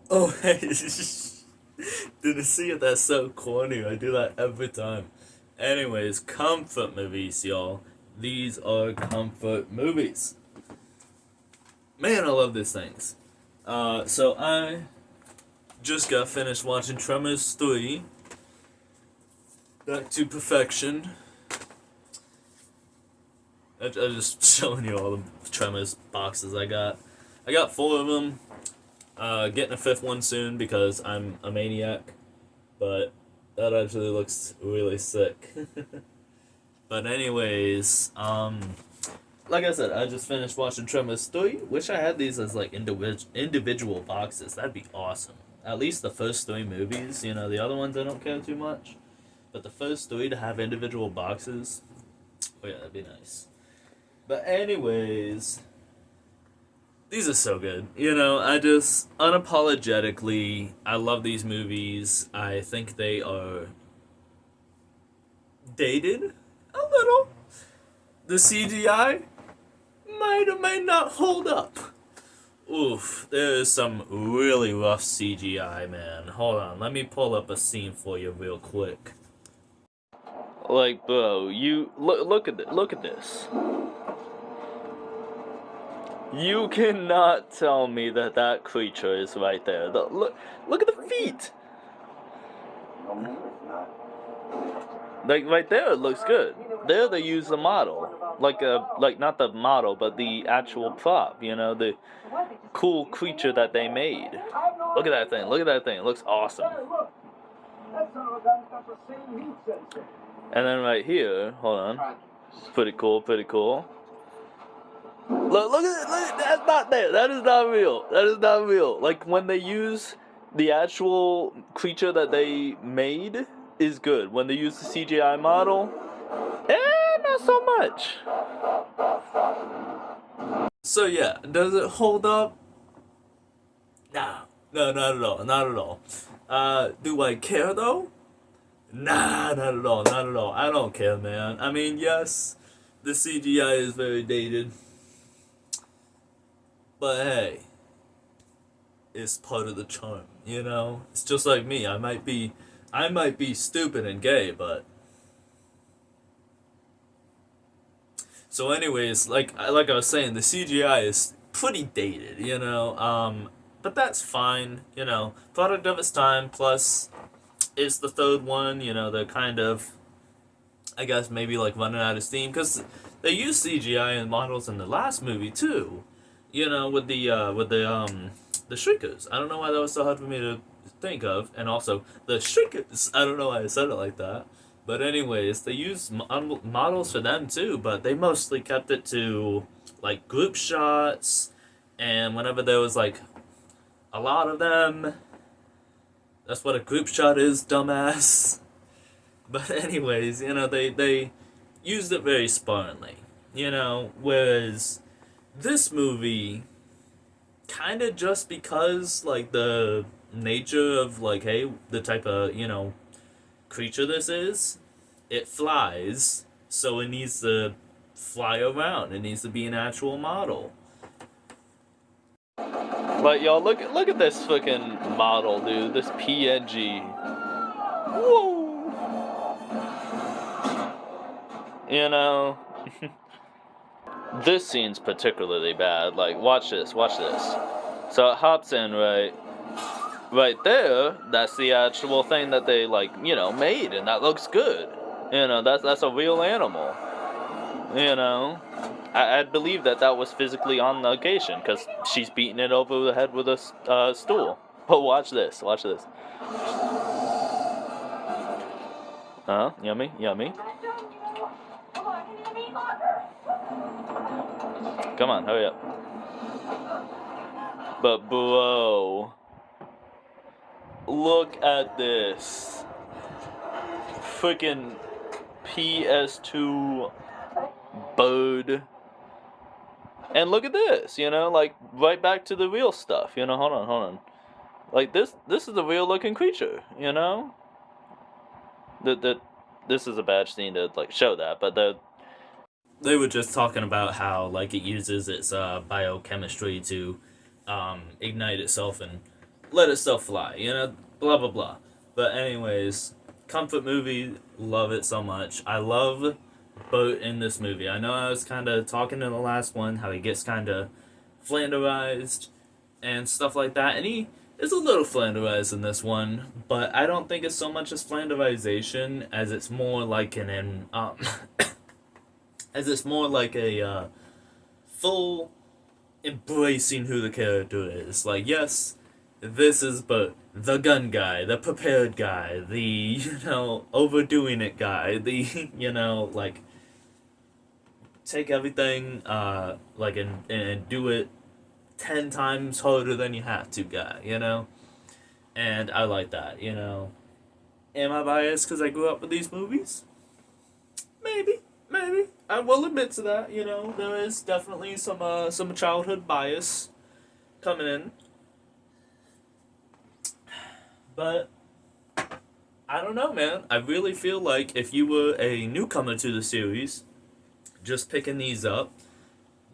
Oh, hey. Didn't see it. That's so corny. I do that every time. Anyways, comfort movies, y'all. These are comfort movies. Man, I love these things. So I just got finished watching Tremors 3. Back to perfection. I'm just showing you all the Tremors boxes I got. I got 4 of them. Getting a 5th one soon because I'm a maniac. But that actually looks really sick. But anyways, like I said, I just finished watching Tremors 3. Wish I had these as like individual boxes. That'd be awesome. At least the first 3 movies. You know, the other ones I don't care too much. But the first 3 to have individual boxes. Oh yeah, that'd be nice. But anyways, these are so good. You know, I just unapologetically I love these movies. I think they are dated a little. The CGI might or may not hold up. Oof, there is some really rough CGI, man. Hold on, let me pull up a scene for you real quick. Like, bro, you look at this. You cannot tell me that creature is right there. Look at the feet. Like right there, it looks good. There they use the model, like not the model, but the actual prop. You know, the cool creature that they made. Look at that thing. Look at that thing. It looks awesome. And then right here, hold on. Pretty cool. Pretty cool. Look at it. Look, that's not there. That is not real. That is not real. Like when they use the actual creature that they made is good. When they use the CGI model, not so much. So yeah, does it hold up? Nah, no, not at all, not at all. Do I care though? Nah, not at all, not at all. I don't care, man. I mean, yes, the CGI is very dated, but hey, it's part of the charm, you know? It's just like me. I might be stupid and gay, but so anyways, like I was saying, the CGI is pretty dated, you know? But that's fine, you know. Product of its time, plus it's the third one, you know, they're kind of I guess maybe like running out of steam because they used CGI and models in the last movie too, you know, with the shriekers. I don't know why that was so hard for me to think of, and also the shriekers. I don't know why I said it like that, but anyways, they used models for them too, but they mostly kept it to like group shots, and whenever there was like a lot of them, that's what a group shot is, dumbass. But anyways, you know, they used it very sparingly. You know, whereas this movie kind of just because like the nature of like hey, the type of, you know, creature this is, it flies, so it needs to fly around. It needs to be an actual model. But y'all look at this fucking model, dude. This PNG. Whoa. You know, this scene's particularly bad. Like, watch this. So it hops in right there. That's the actual thing that they like, you know, made, and that looks good. You know, that's a real animal. You know, I believe that was physically on location because she's beating it over the head with a stool. But watch this. Yummy. Come on, hurry up. But bro, look at this. Freaking PS2 bird. And look at this, you know, like right back to the real stuff, you know, hold on. Like this is a real looking creature, you know? This is a bad scene to like show that, but they were just talking about how like it uses its biochemistry to ignite itself and let itself fly, you know, blah blah blah. But anyways, comfort movie, love it so much. I love Boat in this movie. I know I was kind of talking in the last one how he gets kind of flanderized and stuff like that, and he is a little flanderized in this one, but I don't think it's so much as flanderization as it's more like as it's more like a full embracing who the character is. Like, yes, this is but the gun guy, the prepared guy, the, overdoing it guy, the, like, take everything, and do it 10 times harder than you have to guy. And I like that. Am I biased because I grew up with these movies? Maybe, maybe. I will admit to that. There is definitely some childhood bias coming in, but I don't know, man. I really feel like if you were a newcomer to the series, just picking these up,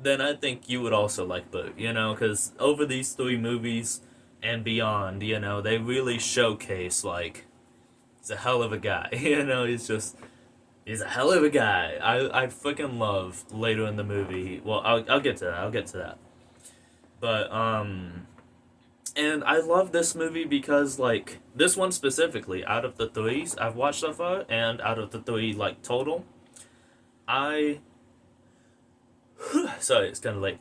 then I think you would also like Boot. Because over these three movies and beyond, they really showcase like he's a hell of a guy. He's a hell of a guy. I fucking love later in the movie. Well, I'll get to that. I'll get to that. But and I love this movie because like this one specifically, out of the three I've watched so far, and out of the three like total, I sorry, it's kind of late.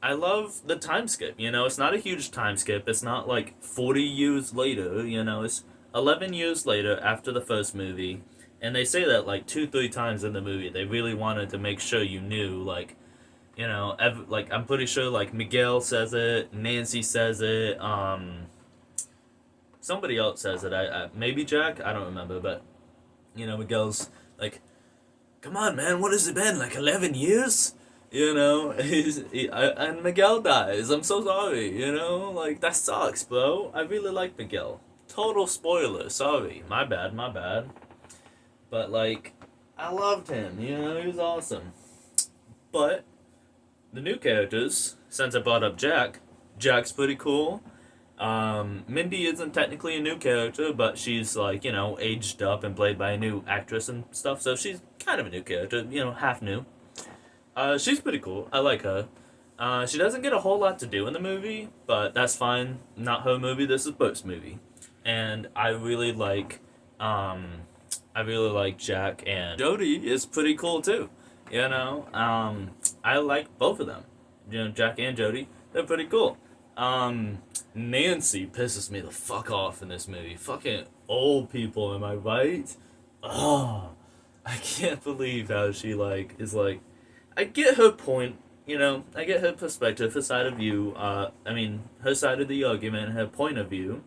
I love the time skip. It's not a huge time skip. It's not like 40 years later. It's 11 years later after the first movie. And they say that like 2, 3 times in the movie. They really wanted to make sure you knew, like, like I'm pretty sure like Miguel says it, Nancy says it, somebody else says it. I maybe Jack. I don't remember, but Miguel's like, "Come on, man, what has it been like 11 years?" And Miguel dies. I'm so sorry. Like that sucks, bro. I really like Miguel. Total spoiler. Sorry, my bad, my bad. But like, I loved him. He was awesome. But the new characters, since I brought up Jack, Jack's pretty cool. Mindy isn't technically a new character, but she's like aged up and played by a new actress and stuff. So she's kind of a new character. Half new. She's pretty cool. I like her. She doesn't get a whole lot to do in the movie, but that's fine. Not her movie. This is Boat's movie, and I really like Jack, and Jody is pretty cool too. I like both of them. Jack and Jody, they're pretty cool. Nancy pisses me the fuck off in this movie. Fucking old people, am I right? Oh, I can't believe how she like is like. I get her point. I get her perspective, her side of view. Her side of the argument, her point of view.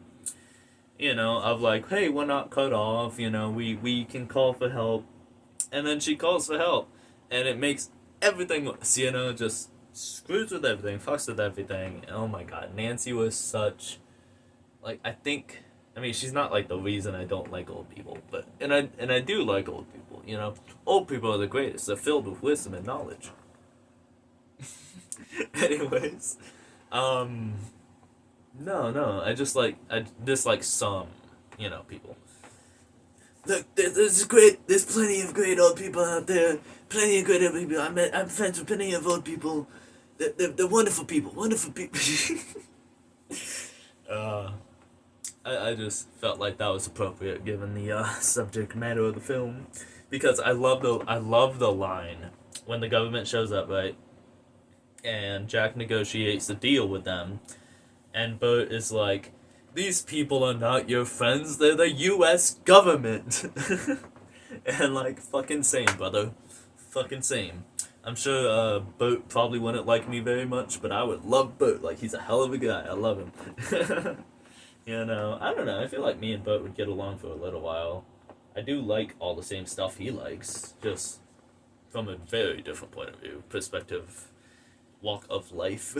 Of like, hey, we're not cut off. We can call for help, and then she calls for help, and it makes everything worse. Just screws with everything, fucks with everything. Oh my god, Nancy was such, like, she's not like the reason I don't like old people, but and I do like old people. Old people are the greatest. They're filled with wisdom and knowledge. Anyways, no, I dislike some, people. Look, there's plenty of great old people out there. Plenty of great old people. I'm friends with plenty of old people. They're wonderful people. Wonderful people. I just felt like that was appropriate given the subject matter of the film, because I love the line when the government shows up, right, and Jack negotiates the deal with them, and Bert is like, "These people are not your friends. They're the U.S. government." And like, fucking same, brother, fucking same. I'm sure Bert probably wouldn't like me very much, but I would love Bert. Like, he's a hell of a guy. I love him. I don't know. I feel like me and Bert would get along for a little while. I do like all the same stuff he likes, just from a very different point of view, perspective, walk of life,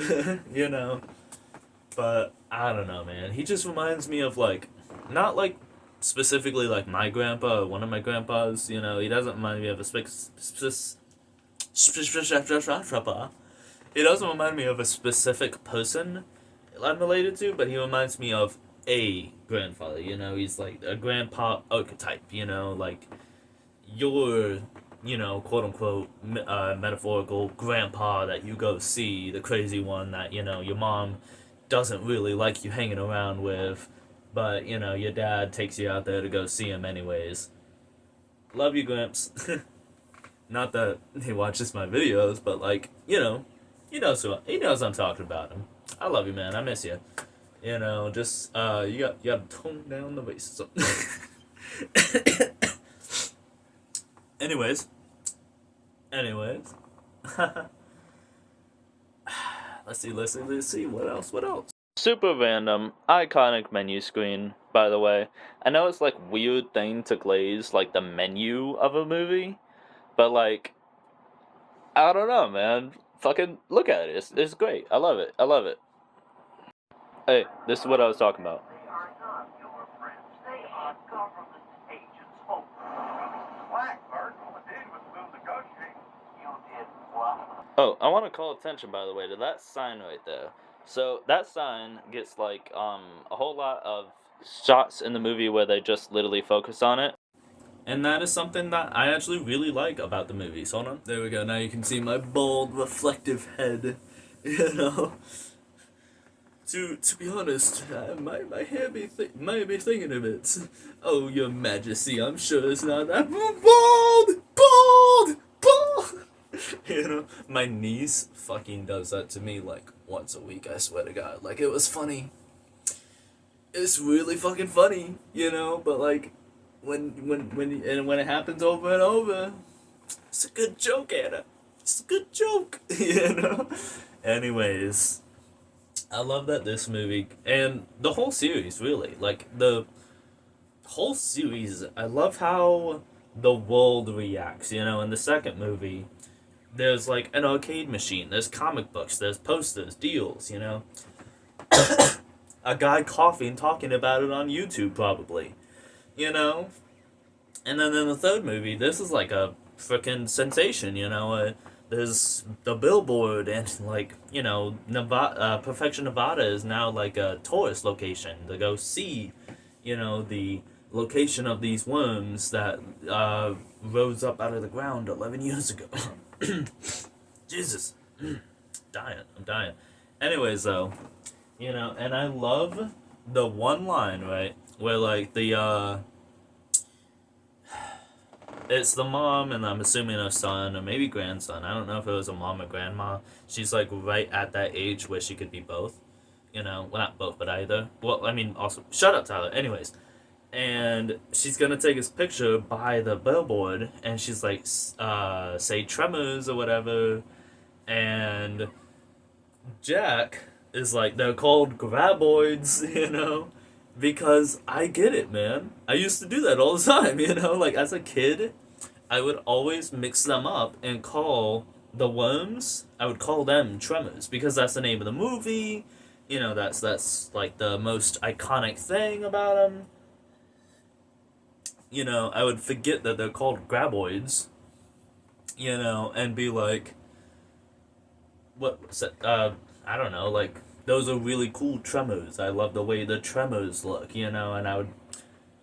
But I don't know, man. He just reminds me of like, not like specifically like my grandpa or one of my grandpas. He doesn't remind me of a he doesn't remind me of a specific person. I'm related to, but he reminds me of a grandfather. He's like a grandpa archetype. Like your, quote unquote, metaphorical grandpa that you go see, the crazy one that your mom doesn't really like you hanging around with, but your dad takes you out there to go see him anyways. Love you, Gramps. Not that he watches my videos, but like he knows I'm talking about him. I love you, man. I miss you. Just you gotta tone down the racism. anyways, anyways, let's see. What else? Super random, iconic menu screen. By the way, I know it's like weird thing to glaze like the menu of a movie, but like I don't know, man. Fucking look at it. It's great. I love it. I love it. Hey, this is what I was talking about. They are not your friends. They are government agents. Oh, Blackbird, all it did was move the negotiate. You did what? Oh, I want to call attention, by the way, to that sign right there. So that sign gets like a whole lot of shots in the movie where they just literally focus on it. And that is something that I actually really like about the movie. So hold on. There we go. Now you can see my bold, reflective head. To be honest, my hair might be thinking of it. Oh, your majesty, I'm sure it's not that bald. My niece fucking does that to me like once a week. I swear to God, like it was funny. It's really fucking funny, But like, when it happens over and over, it's a good joke, Anna. It's a good joke, Anyways. I love that this movie and the whole series really like the whole series. I love how the world reacts. In the second movie, there's like an arcade machine. There's comic books. There's posters, deals. A guy coughing, talking about it on YouTube probably. And then in the third movie, this is like a freaking sensation. There's the billboard and like Nevada, Perfection Nevada is now like a tourist location to go see, the location of these worms that rose up out of the ground 11 years ago. Jesus, I'm dying. Anyways, though, and I love the one line right where like the it's the mom, and I'm assuming her son, or maybe grandson. I don't know if it was a mom or grandma. She's like right at that age where she could be both. Well, not both, but either. Well, I mean, also, shut up, Tyler. Anyways, and she's gonna take his picture by the billboard, and she's like, say Tremors or whatever, and Jack is like, they're called graboids, because I get it, man. I used to do that all the time, like as a kid, I would always mix them up and call the worms, I would call them Tremors because that's the name of the movie. That's like the most iconic thing about them. I would forget that they're called graboids, and be like, what, I don't know, like, those are really cool Tremors. I love the way the Tremors look, and I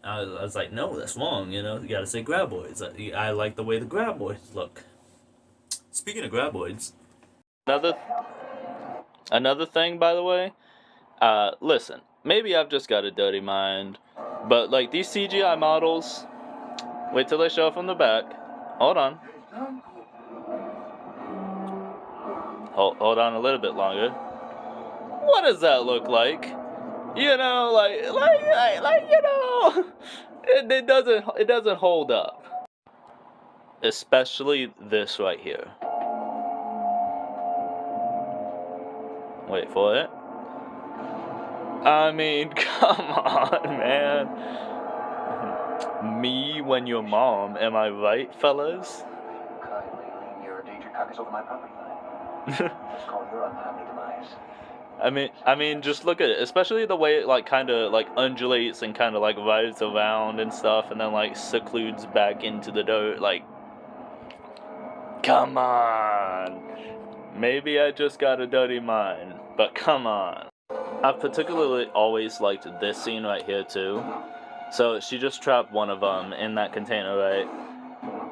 was like, no, that's wrong, you gotta say graboids. I like the way the graboids look. Speaking of graboids, another thing, by the way, listen, maybe I've just got a dirty mind, but like these CGI models, wait till they show from the back. Hold on. Hold on a little bit longer. What does that look like? It doesn't hold up. Especially this right here. Wait for it. I mean, come on, man. Me when your mom, am I right, fellas? Kindly leave your endangered carcass over my property line. Just call your untimely demise. I mean, just look at it. Especially the way it, like, kind of, like, undulates and kind of, like, rides around and stuff, and then, like, secludes back into the dirt. Like, come on. Maybe I just got a dirty mind, but come on. I've particularly always liked this scene right here too. So she just trapped one of them in that container, right?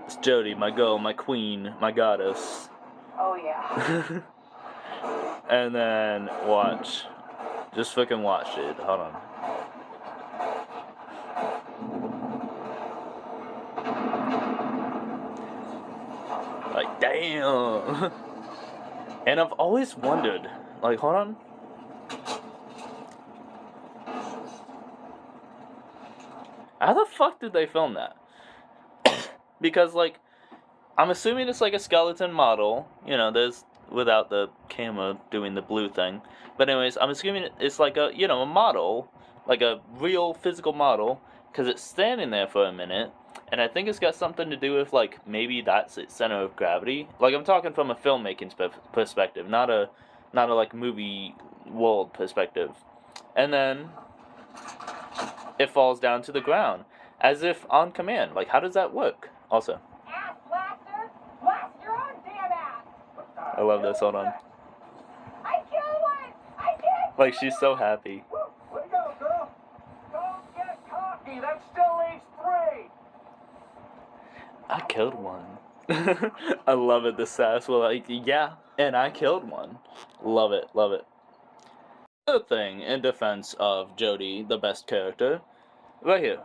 It's Jodie, my girl, my queen, my goddess. Oh, yeah. And then watch. Just fucking watch it. Hold on. Like, damn. And I've always wondered, like, hold on. How the fuck did they film that? Because, like, I'm assuming it's like a skeleton model. You know, there's without the camera doing the blue thing. But anyways, I'm assuming it's like a, you know, a model, like a real physical model, because it's standing there for a minute. And I think it's got something to do with, like, maybe that's its center of gravity. Like, I'm talking from a filmmaking perspective, not a like movie world perspective. And then it falls down to the ground, as if on command. Like, how does that work? Also, Ass blaster! Blast your own damn ass! I love this. Hold on. I killed one! I did! Like, she's so happy. Way to go, girl. Don't get cocky. That's still age 3. I killed one. I love it, the sass. Well, like, yeah, and I killed one. Love it, love it. Another thing in defense of Jodie, the best character, right here.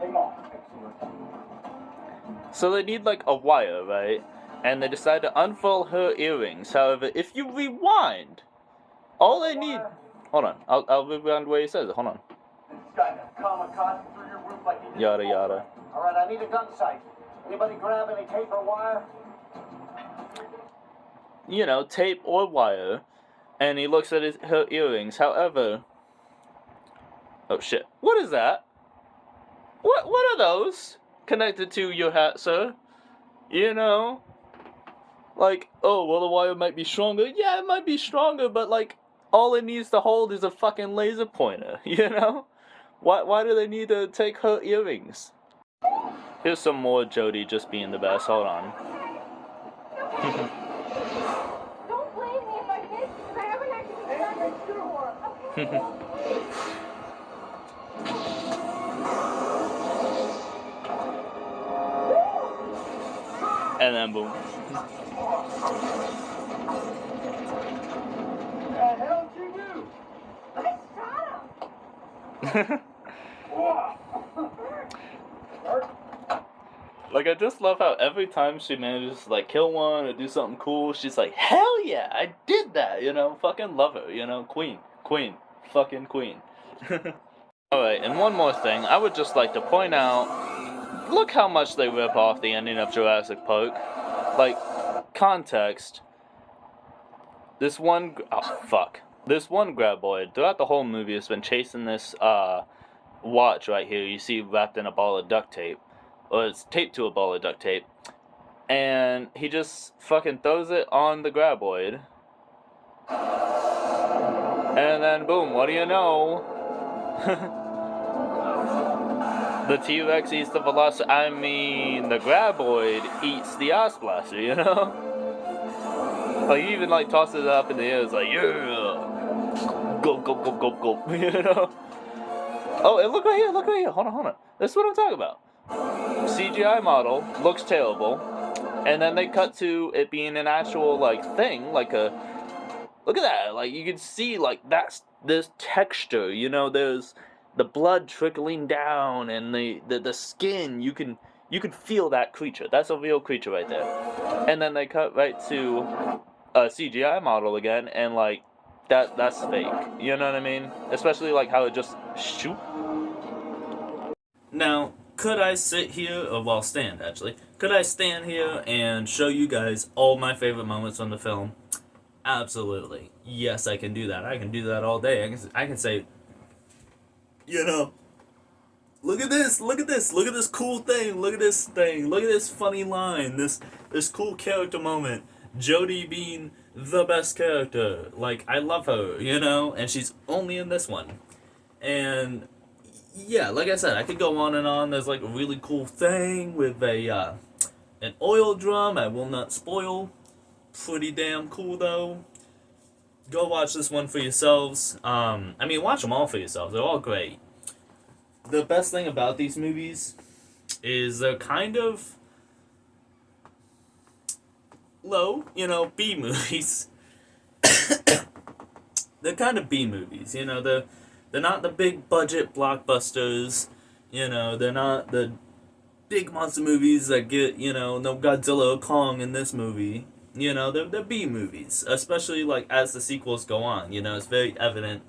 Hang on. So they need, like, a wire, right? And they decide to unfurl her earrings. However, if you rewind, all they need... Hold on, I'll rewind where he says it. Hold on. This guy has kamikaze through your roof like he did. Yada, yada. All right, I need a gun sight. Anybody grab any tape or wire? You know, tape or wire. And he looks at her earrings. However... Oh, shit. What is that? What are those connected to your hat, sir? You know? Like, oh, well, the wire might be stronger. Yeah, it might be stronger, but, like, all it needs to hold is a fucking laser pointer, you know? Why do they need to take her earrings? Here's some more Jodie just being the best. Hold on. Don't blame me if I miss, because I haven't actually done this before. Okay? And then boom. What the hell did you do? I shot him! Like, I just love how every time she manages to, like, kill one or do something cool, she's like, hell yeah, I did that, you know? Fucking love her, you know? Queen. Fucking queen. Alright, and one more thing, I would just like to point out, look how much they rip off the ending of Jurassic Park. Like, context. This one graboid, throughout the whole movie, has been chasing this, watch right here you see wrapped in a ball of duct tape. Or it's taped to a ball of duct tape. And he just fucking throws it on the graboid. And then boom, what do you know? The T-Rex eats the velocity. I mean, the graboid eats the ass blaster, you know? Like, he even, like, tosses it up in the air. It's like, yeah! Go, go, go, go, go, you know? Oh, and look right here. Hold on. This is what I'm talking about. CGI model, looks terrible. And then they cut to it being an actual, like, thing. Like a... Look at that. Like, you can see, like, there's texture, you know? There's the blood trickling down and the skin. You can feel that creature. That's a real creature right there. And then they cut right to a CGI model again, and, like, that's fake. You know what I mean? Especially, like, how it just shoot. Now, could I sit here, stand actually, could I stand here and show you guys all my favorite moments from the film? Absolutely. Yes, I can do that. I can do that all day. I can say, you know, look at this cool thing, look at this thing, look at this funny line, this cool character moment, Jodie being the best character, like, I love her, you know, and she's only in this one, and, yeah, like I said, I could go on and on. There's, like, a really cool thing with an oil drum I will not spoil, pretty damn cool, though. Go watch this one for yourselves. I mean, watch them all for yourselves. They're all great. The best thing about these movies is they're kind of low, B movies. They're kind of B movies, they're not the big budget blockbusters, they're not the big monster movies that get, no Godzilla or Kong in this movie. They're B movies, especially like as the sequels go on. It's very evident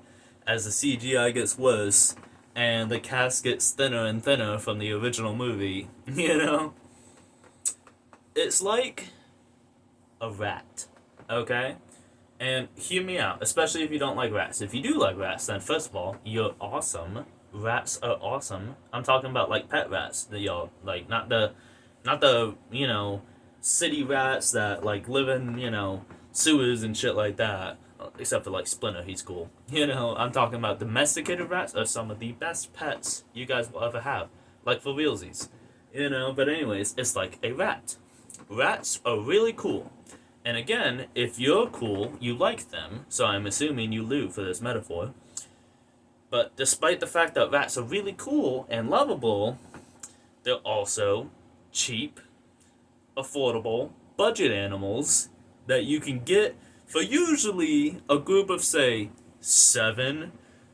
as the CGI gets worse and the cast gets thinner and thinner from the original movie. It's like a rat, okay? And hear me out, especially if you don't like rats. If you do like rats, then first of all, you're awesome. Rats are awesome. I'm talking about like pet rats that y'all like, not the city rats that like live in sewers and shit like that. Except for like Splinter, he's cool. I'm talking about domesticated rats are some of the best pets you guys will ever have, like for realsies. But anyways, it's like a rat. Rats are really cool. And again, if you're cool, you like them, so I'm assuming you live for this metaphor. But despite the fact that rats are really cool and lovable, they're also cheap, affordable, budget animals that you can get for usually a group of, say, 7,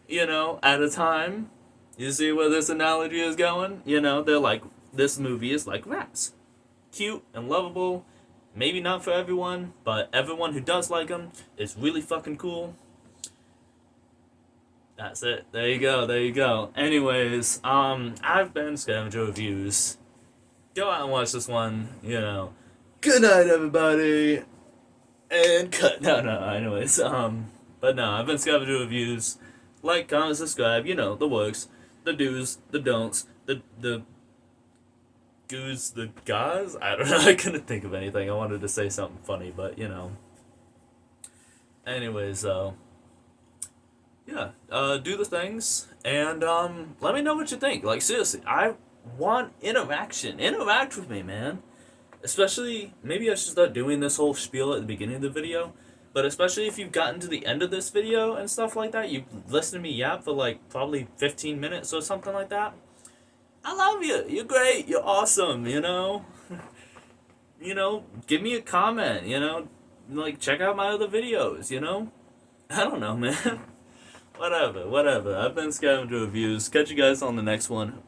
at a time. You see where this analogy is going? They're like, this movie is like rats. Cute and lovable. Maybe not for everyone, but everyone who does like them is really fucking cool. That's it. There you go. There you go. Anyways, I've been Scavenger Reviews. Go out and watch this one. Good night, everybody. And cut. No. Anyways, but no, I've been Scavenger Reviews. Like, comment, subscribe. The works, the do's, the don'ts, the goose, the guys. I don't know. I couldn't think of anything. I wanted to say something funny, but Anyways, yeah, do the things and let me know what you think. Like seriously, I want interaction. Interact with me, man. Especially, maybe I should start doing this whole spiel at the beginning of the video. But especially if you've gotten to the end of this video and stuff like that, you've listened to me yap for like probably 15 minutes or something like that. I love you. You're great. You're awesome. Give me a comment. Like check out my other videos. I don't know, man. Whatever. I've been Scavenger Reviews. Catch you guys on the next one.